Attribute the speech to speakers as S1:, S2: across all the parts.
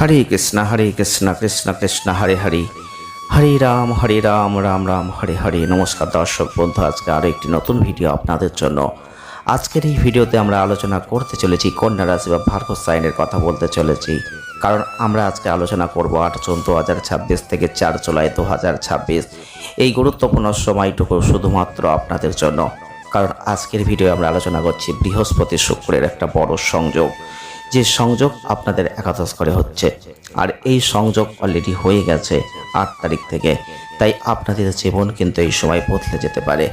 S1: হরে কৃষ্ণ কৃষ্ণ কৃষ্ণ হরে হরে, হরে রাম রাম রাম হরে হরে। নমস্কার দর্শক বন্ধু, আজকে আরও একটি নতুন ভিডিও আপনাদের জন্য। আজকের এই ভিডিওতে আমরা আলোচনা করতে চলেছি কন্যা রাশি বা ভার্গব সাইনের কথা বলতে চলেছি। কারণ আমরা আজকে আলোচনা করব 8 জুন 2026 থেকে 4 জুলাই 2026 এই গুরুত্বপূর্ণ সময়টুকু শুধুমাত্র আপনাদের জন্য। কারণ আজকের ভিডিও আমরা আলোচনা করছি বৃহস্পতি শুক্রের একটা বড় সংযোগ, যে সংযোগ আপনাদের একাদশ করে হচ্ছে। আর এই সংযোগ অলরেডি হয়ে গেছে 8 তারিখ থেকে। তাই আপনাদের জীবন কিন্তু এই সময় বদলে যেতে পারে।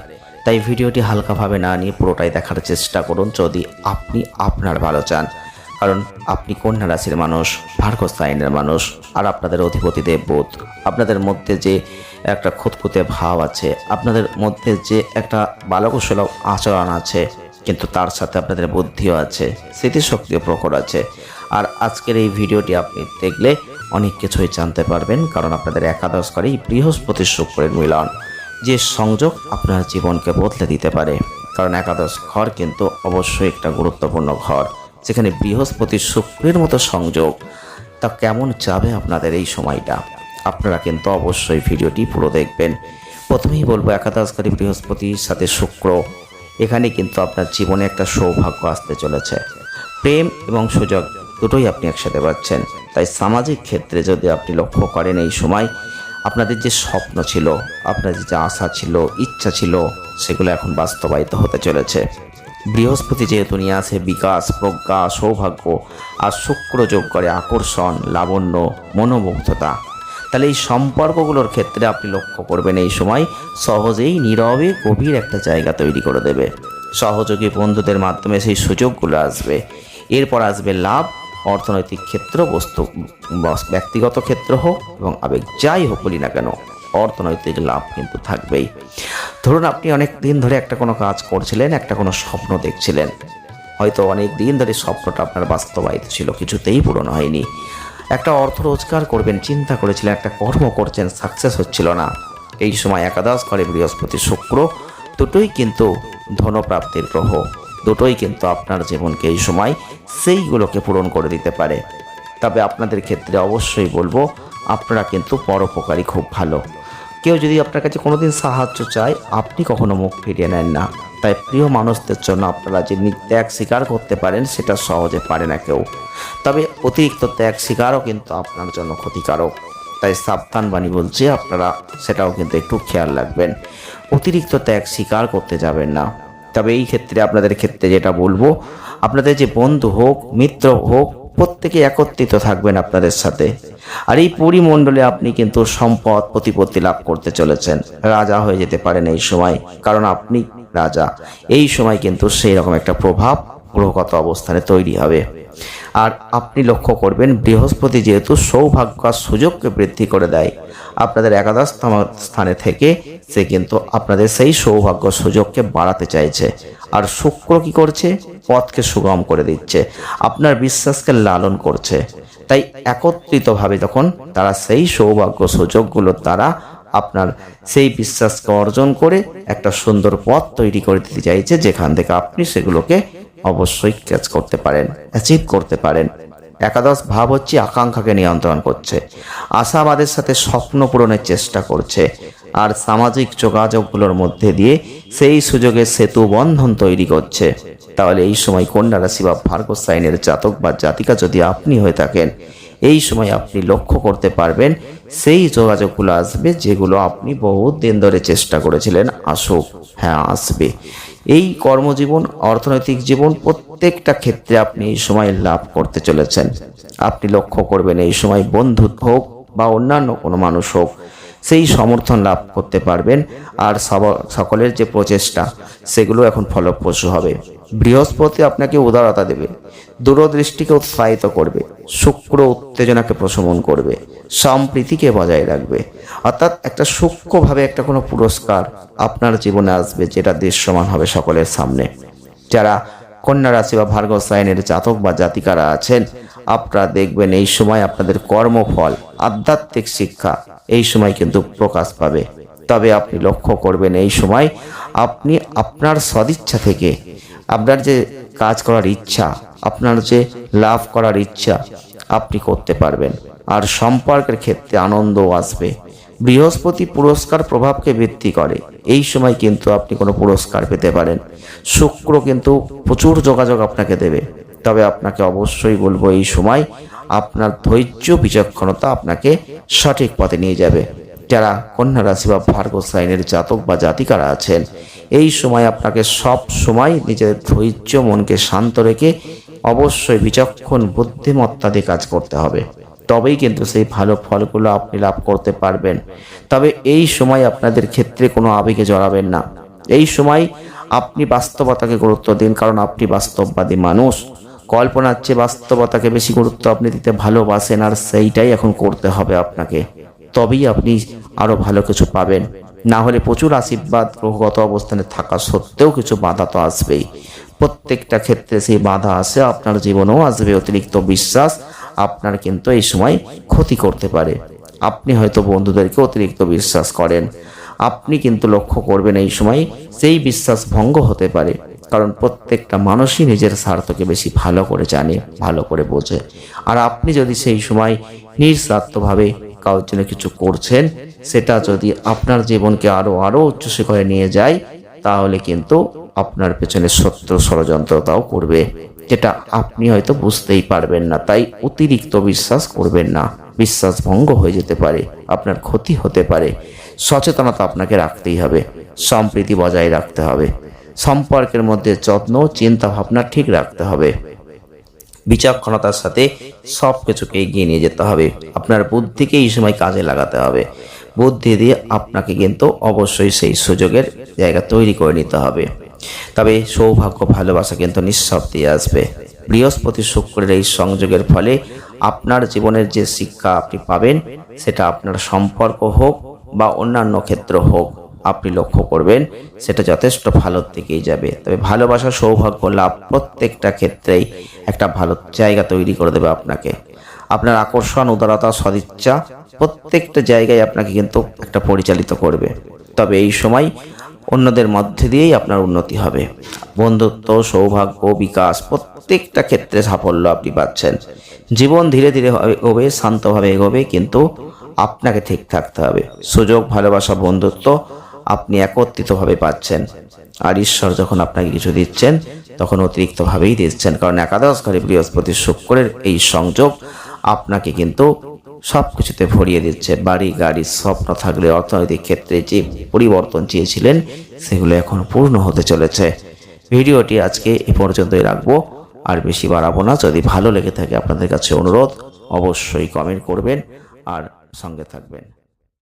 S1: তাই ভিডিওটি হালকাভাবে না নিয়ে পুরোটাই দেখার চেষ্টা করুন যদি আপনি আপনার ভালো চান। কারণ আপনি কন্যা রাশির মানুষ, ভার্গব সাইনের মানুষ, আর আপনাদের অধিপতি দেব বুধ। আপনাদের মধ্যে যে একটা খুঁতখুঁতে ভাব আছে, আপনাদের মধ্যে যে একটা বালকসুলভ আচরণ আছে, কিন্তু তার সাথে আপনাদের বুদ্ধিও আছে, স্মৃতিশক্তিও প্রখর আছে। আর আজকের এই ভিডিওটি আপনি দেখলে অনেক কিছুই জানতে পারবেন। কারণ আপনাদের একাদশ করে বৃহস্পতি শুক্রের মিলন, যে সংযোগ আপনার জীবনকে বদলে দিতে পারে। কারণ একাদশ ঘর কিন্তু অবশ্যই একটা গুরুত্বপূর্ণ ঘর, যেখানে বৃহস্পতি শুক্রের মতো সংযোগ। তা কেমন যাবে আপনাদের এই সময়টা, আপনারা কিন্তু অবশ্যই ভিডিওটি পুরো দেখবেন। প্রথমেই বলবো, একাদশকারী বৃহস্পতির সাথে শুক্র, এখানে কিন্তু আপনার জীবনে একটা সৌভাগ্য আসতে চলেছে। প্রেম এবং সুযোগ দুটোই আপনি একসাথে পাচ্ছেন। তাই সামাজিক ক্ষেত্রে যদি আপনি লক্ষ্য করেন, এই সময় আপনাদের যে স্বপ্ন ছিল, আপনাদের যে আশা ছিল, ইচ্ছা ছিল, সেগুলো এখন বাস্তবায়িত হতে চলেছে। বৃহস্পতি যেহেতু নিয়ে আসে বিকাশ, প্রজ্ঞা, সৌভাগ্য, আর শুক্র যোগ করে আকর্ষণ, লাবণ্য, মনোমুগ্ধতা। তাহলে এই সম্পর্কগুলোর ক্ষেত্রে আপনি লক্ষ্য করবেন, এই সময় সহজেই নীরবে গভীর একটা জায়গা তৈরি করে দেবে। সহযোগী বন্ধুদের মাধ্যমে সেই সুযোগগুলো আসবে। এরপর আসবে লাভ, অর্থনৈতিক ক্ষেত্র, ব্যক্তিগত ক্ষেত্র হোক এবং আবেগ যাই হোক বলি না কেন, অর্থনৈতিক লাভ কিন্তু থাকবেই। ধরুন আপনি অনেক দিন ধরে একটা কোনো কাজ করছিলেন, একটা কোনো স্বপ্ন দেখছিলেন, হয়তো অনেক দিন ধরে স্বপ্নটা আপনার বাস্তবায়িত ছিল, কিছুতেই পূরণ হয়নি। একটা অর্থ রোজগার করবেন চিন্তা করেছিলেন, একটা কর্ম করছেন, সাকসেস হচ্ছিল না। এই সময় একাদশ ঘরে বৃহস্পতি শুক্র দুটোই কিন্তু ধনপ্রাপ্তির গ্রহ, দুটোই কিন্তু আপনার জীবনকে এই সময় সেইগুলোকে পূরণ করে দিতে পারে। তবে আপনাদের ক্ষেত্রে অবশ্যই বলবো, আপনারা কিন্তু পরোপকারী খুব ভালো। কেউ যদি আপনার কাছে কোনোদিন সাহায্য চায়, আপনি কখনো মুখ ফিরিয়ে নেন না। তাই প্রিয় মানুষদের জন্য আপনারা যে ত্যাগ স্বীকার করতে পারেন, সেটা সহজে পারে না কেউ। তবে অতিরিক্ত ত্যাগ স্বীকারও কিন্তু আপনার জন্য ক্ষতিকারক। তাই সাবধান বাণী বলছি, আপনারা সেটাও কিন্তু একটু খেয়াল রাখবেন। অতিরিক্ত ত্যাগ স্বীকার করতে যাবেন না। তবে এই ক্ষেত্রে আপনাদের ক্ষেত্রে যেটা বলবো, আপনাদের যে বন্ধু হোক, মিত্র হোক, প্রত্যেকে একত্রিত থাকবেন আপনাদের সাথে। আর এই পরিমণ্ডলে আপনি কিন্তু সম্পদ প্রতিপত্তি লাভ করতে চলেছেন। রাজা হয়ে যেতে পারেন এই সময়, কারণ আপনি রাজা। এই সময় কিন্তু সেই রকম একটা প্রভাব গ্রহগত অবস্থানে তৈরি হবে। আর আপনি লক্ষ্য করবেন, বৃহস্পতি যেহেতু সৌভাগ্য আর সুযোগকে বৃদ্ধি করে দেয়, আপনাদের একাদশ স্থানে থেকে সে কিন্তু আপনাদের সেই সৌভাগ্য সুযোগকে বাড়াতে চাইছে। আর শুক্র কি করছে? পথকে সুগম করে দিচ্ছে, আপনার বিশ্বাসকে লালন করছে। তাই একত্রিতভাবে যখন তারা সেই সৌভাগ্য সুযোগগুলো দ্বারা আপনার সেই বিশ্বাসকে অর্জন করে একটা সুন্দর পথ তৈরি করে দিতে চাইছে, যেখান থেকে আপনি সেগুলোকে অবশ্যই ক্যাচ করতে পারেন, অ্যাচিভ করতে পারেন। একাদশ ভাব হচ্ছে আকাঙ্ক্ষাকে নিয়ন্ত্রণ করছে, আশাবাদের সাথে স্বপ্ন পূরণের চেষ্টা করছে। আর সামাজিক যোগাযোগগুলোর মধ্যে দিয়ে সেই সুযোগের সেতু বন্ধন তৈরি করছে। তাহলে এই সময় কন্যা রাশি বা ভার্গব সাইনের জাতক বা জাতিকা যদি আপনি হয়ে থাকেন, এই সময় আপনি লক্ষ্য করতে পারবেন সেই যোগাযোগগুলো আসবে, যেগুলো আপনি বহুত দিন ধরে চেষ্টা করেছিলেন আসুক। হ্যাঁ, আসবে। এই কর্মজীবন, অর্থনৈতিক জীবন, প্রত্যেকটা ক্ষেত্রে আপনি এই সময় লাভ করতে চলেছেন। আপনি লক্ষ্য করবেন, এই সময় বন্ধু হোক বা অন্যান্য কোনো মানুষ হোক, সেই সমর্থন লাভ করতে পারবেন। আর সকলের যে প্রচেষ্টা, সেগুলো এখন ফলপ্রসূ হবে। বৃহস্পতি আপনাকে উদারতা দেবে, দূরদৃষ্টিকে উৎসাহিত করবে, শুক্র উত্তেজনাকে প্রশমন করবে, সম্প্রীতিকে বজায় রাখবে। অর্থাৎ একটা সূক্ষ্মভাবে একটা কোনো পুরস্কার আপনার জীবনে আসবে, যেটা দৃশ্যমান হবে সকলের সামনে। যারা কন্যা রাশি বা ভার্গব সাইনের জাতক বা জাতিকারা আছেন, আপনারা দেখবেন এই সময় আপনাদের কর্মফল, আধ্যাত্মিক শিক্ষা এই সময় কিন্তু প্রকাশ পাবে। তবে আপনি লক্ষ্য করবেন, এই সময় আপনি আপনার সদিচ্ছা থেকে আপনার যে কাজ করার ইচ্ছা, আপনার যে লাভ করার ইচ্ছা, আপনি করতে পারবেন। আর সম্পর্কের ক্ষেত্রে আনন্দও আসবে। বৃহস্পতি পুরস্কার প্রভাবকে বৃদ্ধি করে, এই সময় কিন্তু আপনি কোনো পুরস্কার পেতে পারেন। শুক্র কিন্তু প্রচুর যোগাযোগ আপনাকে দেবে, তবে আপনাকে অবশ্যই বলবো এই সময় আপনার ধৈর্য বিচক্ষণতা আপনাকে সঠিক পথে নিয়ে যাবে। যারা কন্যা রাশি বা ভার্গো সাইনের জাতক বা জাতিকারা আছেন, এই সময় আপনাকে সব সময় নিজের ধৈর্য মনকে শান্ত রেখে অবশ্যই বিচক্ষণ বুদ্ধিমত্তা দিয়ে কাজ করতে হবে, তবেই কিন্তু সেই ভালো ফলগুলো আপনি লাভ করতে পারবেন। তবে এই সময় আপনাদের ক্ষেত্রে কোনো আবেগে জড়াবেন না। এই সময় আপনি বাস্তবতাকে গুরুত্ব দিন, কারণ আপনি বাস্তববাদী মানুষ। কল্পনার চেয়ে বাস্তবতাকে বেশি গুরুত্ব আপনি দিতে ভালোবাসেন, আর সেইটাই এখন করতে হবে আপনাকে, তবেই আপনি আরো ভালো কিছু পাবেন। না হলে প্রচুর আশীর্বাদ গ্রহগত অবস্থানে থাকা সত্ত্বেও কিছু বাধা তো আসবেই। প্রত্যেকটা ক্ষেত্রে সেই বাধা আসে, আপনার জীবনেও আসবে। অতিরিক্ত বিশ্বাস আপনার কিন্তু এই সময় ক্ষতি করতে পারে। আপনি হয়তো বন্ধুদেরকে অতিরিক্ত বিশ্বাস করেন, আপনি কিন্তু লক্ষ্য করবেন এই সময় সেই বিশ্বাস ভঙ্গ হতে পারে, কারণ প্রত্যেকটা মানুষই নিজের স্বার্থকে বেশি ভালো করে জানে, ভালো করে বোঝে। আর আপনি যদি সেই সময় নিঃস্বার্থভাবে কারোর জন্য কিছু করছেন, সেটা যদি আপনার জীবনকে আরো উচ্চ শিখরে নিয়ে যায়, তাহলে কিন্তু আপনার পেছনে শত্রু ষড়যন্ত্রতাও করবে, যেটা আপনি হয়তো বুঝতেই পারবেন না। তাই অতিরিক্ত বিশ্বাস করবেন না, বিশ্বাস ভঙ্গ হয়ে যেতে পারে, আপনার ক্ষতি হতে পারে। সচেতনতা আপনাকে রাখতেই হবে, সম্প্রীতি বজায় রাখতে হবে, সম্পর্কের মধ্যে যত্ন চিন্তা ভাবনা ঠিক রাখতে হবে, বিচক্ষণতার সাথে সব কিছুকে এগিয়ে নিয়ে যেতে হবে। আপনার বুদ্ধিকে এই সময় কাজে লাগাতে হবে, বুদ্ধি দিয়ে আপনাকে কিন্তু অবশ্যই সেই সুযোগের জায়গা তৈরি করে নিতে হবে। তবে সৌভাগ্য ভালোবাসা কিন্তু নিঃশব্দে আসবে। বৃহস্পতি শুক্রের এই সংযোগের ফলে আপনার জীবনের যে শিক্ষা আপনি পাবেন, সেটা আপনার সম্পর্ক হোক বা অন্যান্য ক্ষেত্র হোক, আপনি লক্ষ্য করবেন সেটা যথেষ্ট ভালোর দিকেই যাবে। তবে ভালোবাসা সৌভাগ্য লাভ প্রত্যেকটা ক্ষেত্রেই একটা ভালো জায়গা তৈরি করে দেবে আপনাকে। আপনার আকর্ষণ, উদারতা, সদিচ্ছা প্রত্যেকটা জায়গায় আপনাকে কিন্তু একটা পরিচালিত করবে। তবে এই সময় অন্যদের মধ্যে দিয়েই আপনার উন্নতি হবে। বন্ধুত্ব, সৌভাগ্য, বিকাশ প্রত্যেকটা ক্ষেত্রে সাফল্য আপনি পাচ্ছেন। জীবন ধীরে ধীরে এগোবে, শান্তভাবে এগোবে, কিন্তু আপনাকে ঠিক থাকতে হবে। সুযোগ, ভালোবাসা, বন্ধুত্ব আপনি একত্রিতভাবে পাচ্ছেন। আর ঈশ্বর যখন আপনাকে কিছু দিচ্ছেন, তখন অতিরিক্তভাবেই দিচ্ছেন, কারণ একাদশ ঘরে বৃহস্পতি শুক্রের এই সংযোগ আপনাকে কিন্তু সব কিছুতে ভরিয়ে দিচ্ছে। বাড়ি গাড়ি স্বপ্ন থাকলে অর্থনৈতিক ক্ষেত্রে যে পরিবর্তন চেয়েছিলেন, সেগুলো এখন পূর্ণ হতে চলেছে। ভিডিওটি আজকে এ পর্যন্তই রাখবো, আর বেশি বাড়াবো না। যদি ভালো লেগে থাকে আপনাদের কাছে অনুরোধ, অবশ্যই কমেন্ট করবেন আর সঙ্গে থাকবেন।